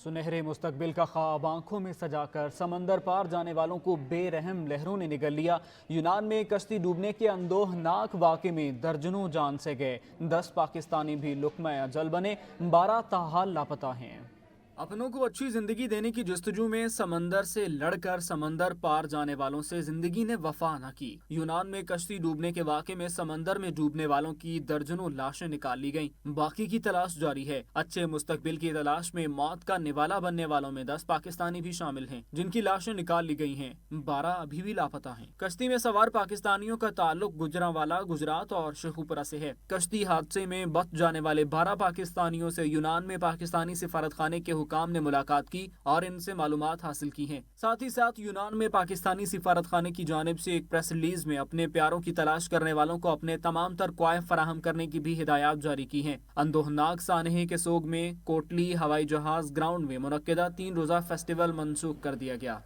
سنہرے مستقبل کا خواب آنکھوں میں سجا کر سمندر پار جانے والوں کو بے رحم لہروں نے نگل لیا۔ یونان میں کشتی ڈوبنے کے اندوہناک واقعے میں درجنوں جان سے گئے، 10 پاکستانی بھی لقمہ اجل بنے، 12 تاحال لاپتہ ہیں۔ اپنوں کو اچھی زندگی دینے کی جستجو میں سمندر سے لڑ کر سمندر پار جانے والوں سے زندگی نے وفا نہ کی۔ یونان میں کشتی ڈوبنے کے واقعے میں سمندر میں ڈوبنے والوں کی درجنوں لاشیں نکال لی گئیں، باقی کی تلاش جاری ہے۔ اچھے مستقبل کی تلاش میں موت کا نوالا بننے والوں میں 10 پاکستانی بھی شامل ہیں، جن کی لاشیں نکال لی گئی ہیں، 12 ابھی بھی لاپتہ ہیں۔ کشتی میں سوار پاکستانیوں کا تعلق گوجرانوالا، گجرات اور شیخوپورہ سے ہے۔ کشتی حادثے میں بچ جانے والے 12 پاکستانیوں سے یونان میں پاکستانی سفارت خانے کے حکام نے ملاقات کی اور ان سے معلومات حاصل کی ہیں۔ ساتھ ہی ساتھ یونان میں پاکستانی سفارت خانے کی جانب سے ایک پریس ریلیز میں اپنے پیاروں کی تلاش کرنے والوں کو اپنے تمام تر کوائف فراہم کرنے کی بھی ہدایات جاری کی ہیں۔ اندوہناک سانحے کے سوگ میں کوٹلی ہوائی جہاز گراؤنڈ میں منعقدہ 3 روزہ فیسٹیول منسوخ کر دیا گیا۔